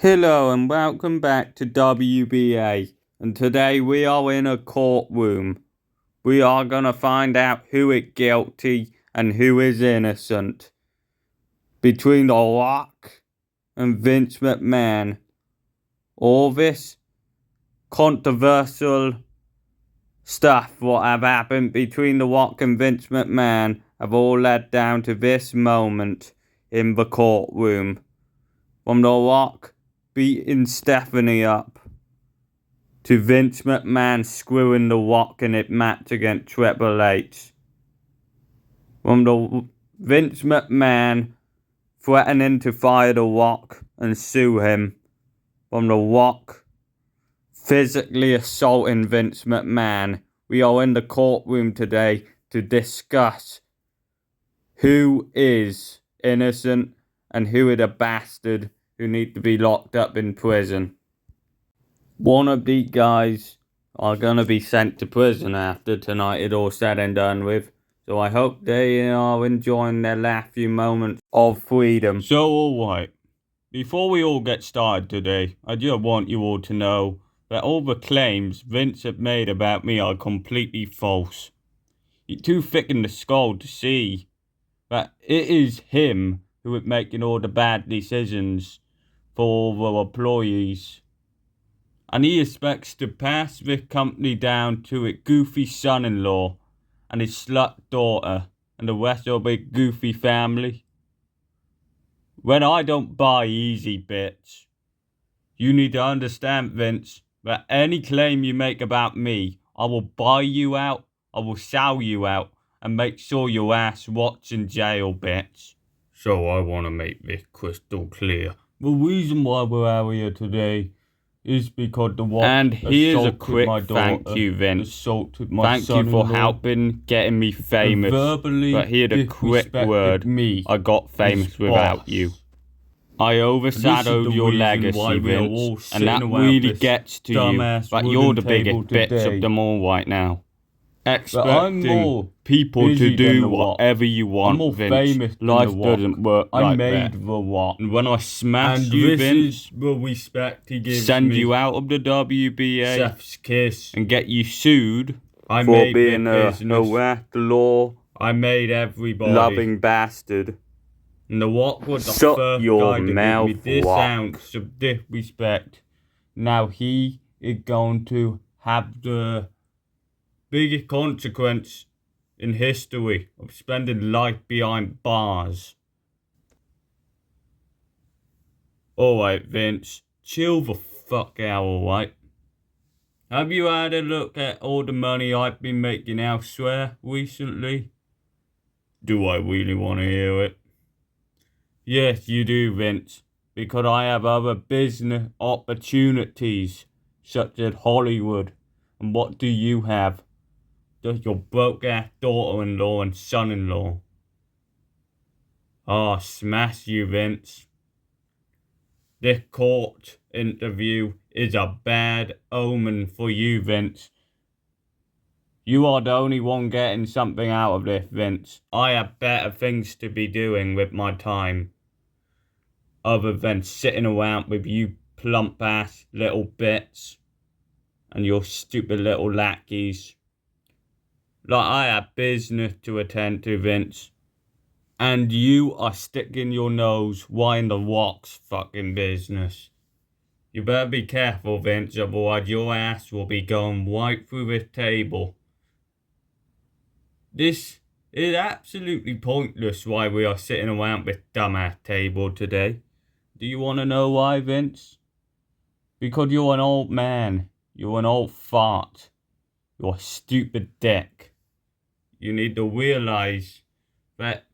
Hello and welcome back to WBA, and today we are in a courtroom. We are gonna find out who is guilty and who is innocent between The Rock and Vince McMahon. All this controversial stuff what have happened between The Rock and Vince McMahon have all led down to this moment in the courtroom. From The Rock beating Stephanie up to Vince McMahon screwing The Rock in his match against Triple H. From the Vince McMahon threatening to fire The Rock and sue him. From The Rock physically assaulting Vince McMahon. We are in the courtroom today to discuss who is innocent and who is a bastard who need to be locked up in prison. One of these guys are going to be sent to prison after tonight is all said and done with. So I hope they are enjoying their last few moments of freedom. So alright, before we all get started today, I just want you all to know that all the claims Vince had made about me are completely false. You're too thick in the skull to see that it is him who is making all the bad decisions for all the employees. And he expects to pass this company down to its goofy son-in-law and his slut daughter and the rest of his goofy family. When I don't buy easy, bitch. You need to understand, Vince, that any claim you make about me, I will buy you out, I will sell you out, and make sure your ass rots in jail, bitch. So I want to make this crystal clear. The reason why we're out here today is because The Rock and here's a assaulted quick my daughter, thank you, Vince. assaulted my Thank you for son-in-law, helping getting me famous. verbally But here's a quick word. me, I got famous without you. I overshadowed your legacy, Vince, and that really gets to you. But you're the biggest bitch of them all right now. Expecting people to do whatever you want, Vince. Life doesn't work like that. The Rock. And when I smash you, Vince, the respect he gives send me. you out of the WBA Chef's kiss. and get you sued I for made being the a business. whack law I made everybody. loving bastard. And The Rock was the Shut first your guy to mouth, give me this Rock. ounce of disrespect. Now he is going to have the biggest consequence in history of spending life behind bars. Alright, Vince, chill the fuck out, alright? Have you had a look at all the money I've been making elsewhere recently? Do I really want to hear it? Yes, you do, Vince, because I have other business opportunities, such as Hollywood. And what do you have? Just your broke-ass daughter-in-law and son-in-law. Ah, smash you, Vince. This court interview is a bad omen for you, Vince. You are the only one getting something out of this, Vince. I have better things to be doing with my time, other than sitting around with you plump-ass little bits and your stupid little lackeys. Like, I have business to attend to, Vince. And you are sticking your nose right in The Rock's fucking business. You better be careful, Vince, otherwise your ass will be going right through this table. This is absolutely pointless why we are sitting around this dumbass table today. Do you want to know why, Vince? Because you're an old man. You're an old fart. You're a stupid dick. You need to realize that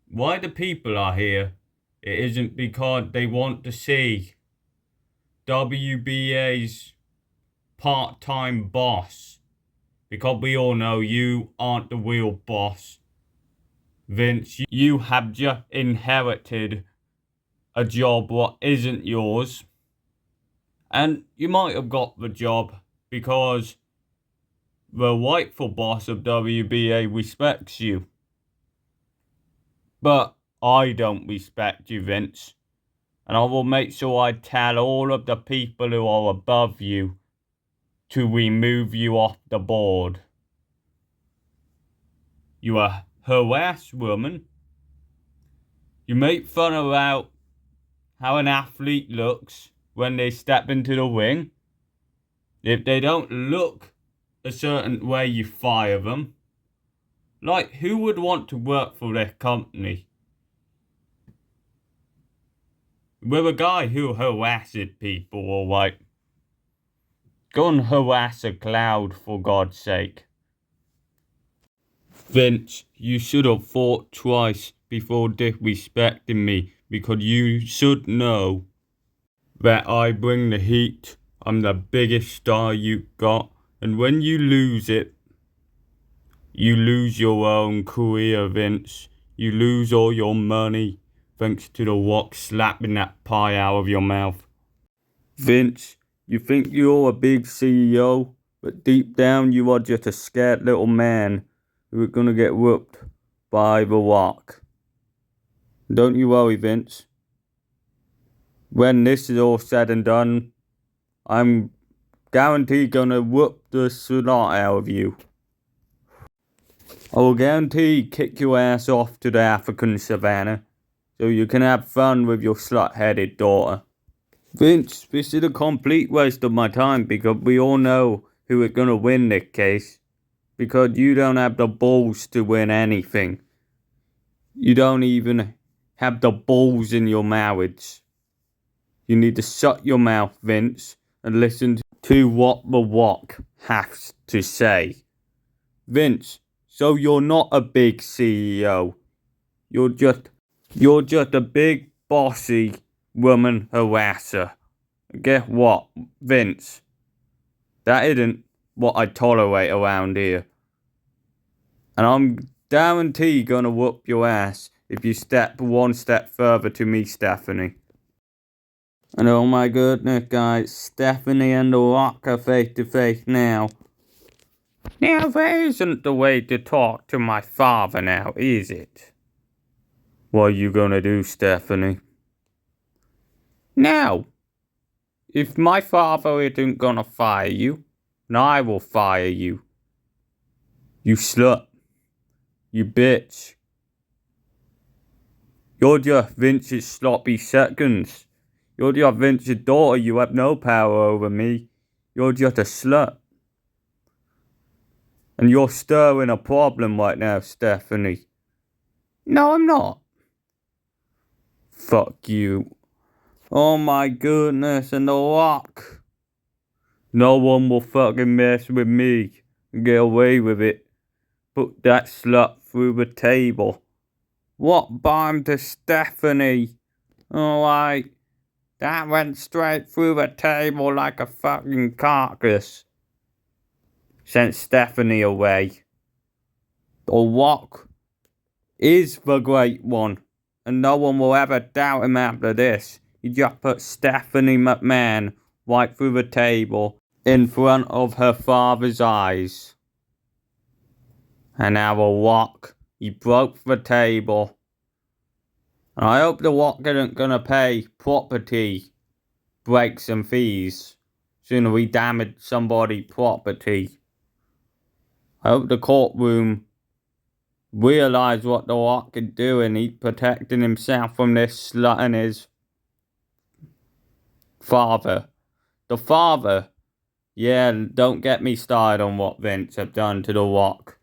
why the people are here, it isn't because they want to see WBA's part-time boss. Because we all know you aren't the real boss. Vince, you have just inherited a job what isn't yours. And you might have got the job because the rightful boss of WBA respects you. But I don't respect you, Vince. and I will make sure I tell all of the people who are above you to remove you off the board. You a harass woman. You make fun about how an athlete looks when they step into the ring. If they don't look a certain way, you fire them. Like, who would want to work for their company? We're a guy who harasses people, alright? Go and harass a cloud, for God's sake. Vince, you should have thought twice before disrespecting me, because you should know that I bring the heat. I'm the biggest star you've got, and when you lose it, you lose your own career, Vince. You lose all your money, thanks to the Rock slapping that pie out of your mouth. Vince, you think you're a big CEO, but deep down you are just a scared little man who is gonna get whooped by the Rock. Don't you worry, Vince. When this is all said and done, I'm guaranteed gonna whoop the snot out of you. I will guarantee kick your ass off to the African savannah, so you can have fun with your slut-headed daughter. Vince, this is a complete waste of my time, because we all know who is gonna win this case. Because you don't have the balls to win anything. You don't even have the balls in your marriage. You need to shut your mouth, Vince, and listen to what the Rock has to say. Vince, so you're not a big CEO. You're just a big bossy woman harasser. Guess what, Vince? That isn't what I tolerate around here. And I'm guaranteed gonna whoop your ass if you step one step further to me, Stephanie. And oh my goodness, guys, Stephanie and the Rock are face to face now. Now, that isn't the way to talk to my father now, is it? What are you gonna do, Stephanie? Now, if my father isn't gonna fire you, then I will fire you. You slut. You bitch. You're just Vince's sloppy seconds. You're just Vince's daughter. You have no power over me. You're just a slut. And you're stirring a problem right now, Stephanie. No, I'm not. Fuck you. Oh my goodness, and the Rock. No one will fucking mess with me and get away with it. Put that slut through the table. What bomb to Stephanie? Alright. That went straight through the table like a fucking carcass. Sent Stephanie away. The Rock is the great one, and no one will ever doubt him after this. You just put Stephanie McMahon right through the table in front of her father's eyes. And now the Rock, he broke the table. And I hope the Rock isn't gonna pay property breaks and fees. Sooner we damage somebody's property. I hope the courtroom realize what the Rock is doing. He's protecting himself from this slut and his father. The father. Yeah, don't get me started on what Vince have done to the Rock.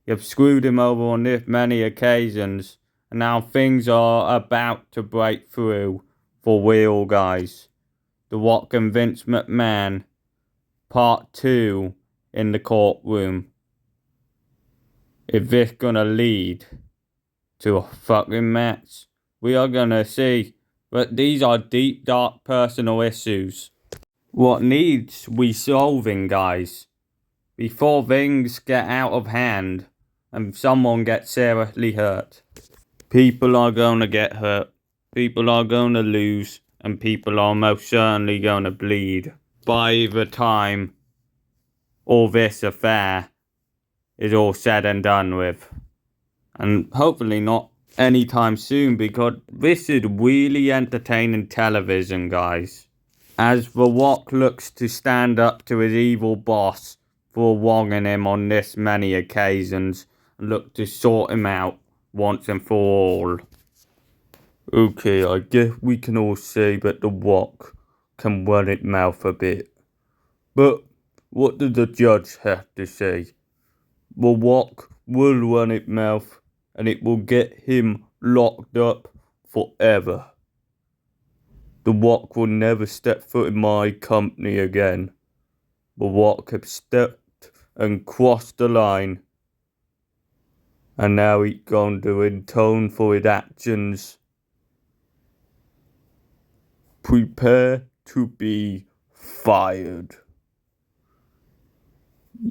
You've screwed him over on this many occasions. And now things are about to break through for real, guys. The Rock and Vince McMahon, part 2 in the courtroom. Is this gonna lead to a fucking match? We are gonna see. But these are deep, dark personal issues. What needs we solving, guys? Before things get out of hand and someone gets seriously hurt. People are gonna get hurt. People are gonna lose. And people are most certainly gonna bleed. By the time all this affair is all said and done with. And hopefully not anytime soon, because this is really entertaining television, guys. As The Rock looks to stand up to his evil boss for wronging him on this many occasions and look to sort him out once and for all. Okay, I guess we can all say that The Rock can run its mouth a bit. But what does the judge have to say? The Rock will run its mouth and it will get him locked up forever. The Rock will never step foot in my company again. The Rock has stepped and crossed the line. And now he's going to atone for his actions. Prepare to be fired.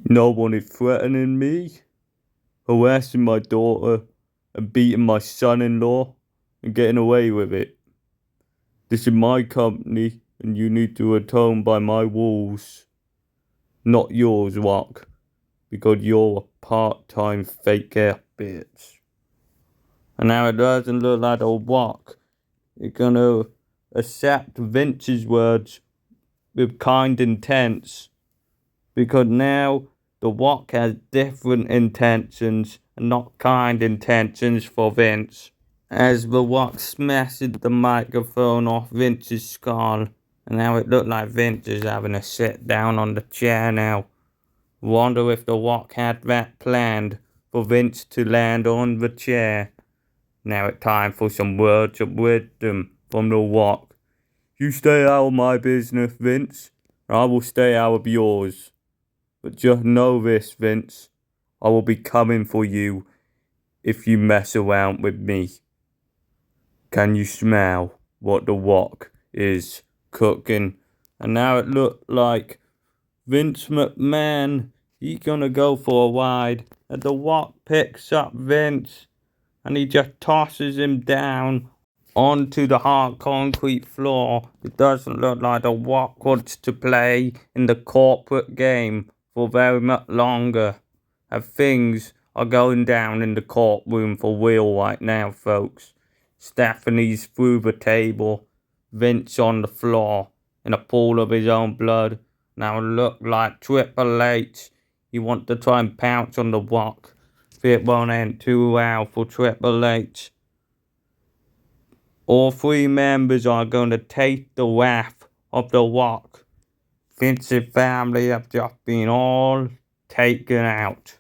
No one is threatening me, harassing my daughter, and beating my son-in-law, and getting away with it. This is my company, and you need to atone by my rules. Not yours, Rock, because you're a part-time fake-ass bitch. And now it doesn't look like a Rock. You're gonna accept Vince's words with kind intents, because now The Rock has different intentions and not kind intentions for Vince. As The Rock smashes the microphone off Vince's skull, and now it looked like Vince is having a sit down on the chair now. Wonder if The Rock had that planned for Vince to land on the chair. Now it's time for some words of wisdom from The Rock. You stay out of my business, Vince, and I will stay out of yours. But just know this, Vince. I will be coming for you if you mess around with me. Can you smell what The Rock is cooking? And now it looked like Vince McMahon, he's gonna go for a ride. And The Rock picks up Vince and he just tosses him down onto the hard concrete floor. It doesn't look like The Rock wants to play in the corporate game for very much longer. And things are going down in the courtroom for real right now, folks. Stephanie's through the table. Vince on the floor in a pool of his own blood. Now it look like Triple H. You want to try and pounce on The Rock. It won't end too well for Triple H. All three members are going to take the wrath of The Rock. Vince's family have just been all taken out.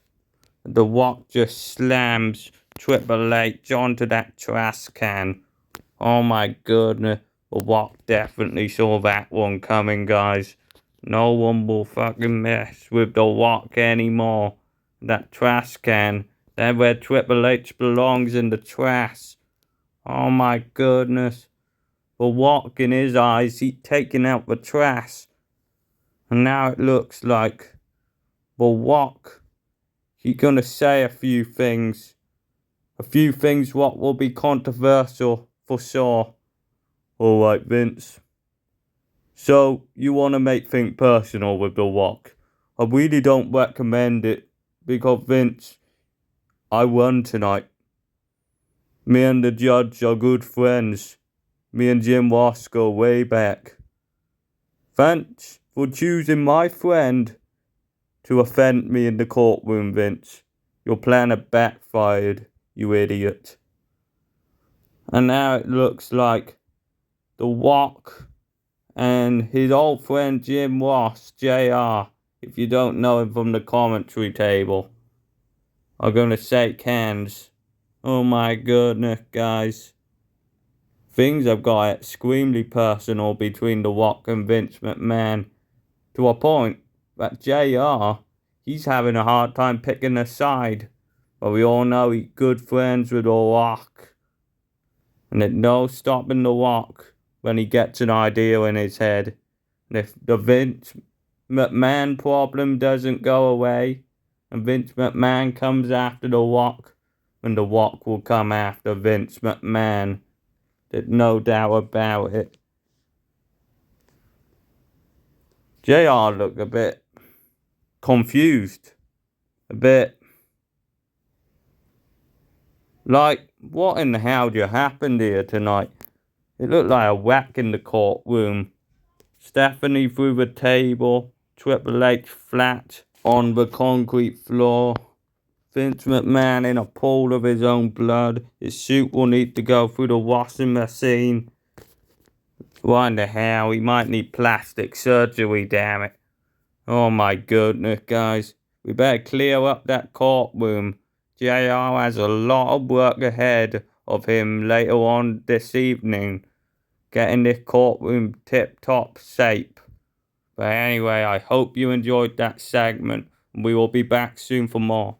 The Rock just slams Triple H onto that trash can. Oh my goodness. The Rock definitely saw that one coming, guys. No one will fucking mess with The Rock anymore. That trash can. That's where Triple H belongs, in the trash. Oh my goodness. The Rock, in his eyes, he's taking out the trash. And now it looks like The Rock, he's gonna say a few things. A few things what will be controversial for sure. Alright, Vince. So, you want to make things personal with The Rock. I really don't recommend it, because Vince, I won tonight. Me and the judge are good friends. Me and Jim Ross go way back. Thanks for choosing my friend to offend me in the courtroom, Vince. Your plan had backfired, you idiot. And now it looks like The Rock and his old friend Jim Ross, JR, if you don't know him from the commentary table, are going to shake hands. Oh my goodness, guys. Things have got extremely personal between The Rock and Vince McMahon, to a point that JR, he's having a hard time picking a side. But we all know he's good friends with The Rock. And there's no stopping The Rock when he gets an idea in his head. And if the Vince McMahon problem doesn't go away, and Vince McMahon comes after The Rock, then The Rock will come after Vince McMahon. There's no doubt about it. JR looked a bit confused. A bit Like, what in the hell just happened here tonight? It looked like a whack in the courtroom. Stephanie through the table, Triple H flat on the concrete floor. Vince McMahon in a pool of his own blood. His suit will need to go through the washing machine. What in the hell? He might need plastic surgery, damn it. Oh my goodness, guys. We better clear up that courtroom. JR has a lot of work ahead of him later on this evening, getting this courtroom tip-top shape. But anyway, I hope you enjoyed that segment. We will be back soon for more.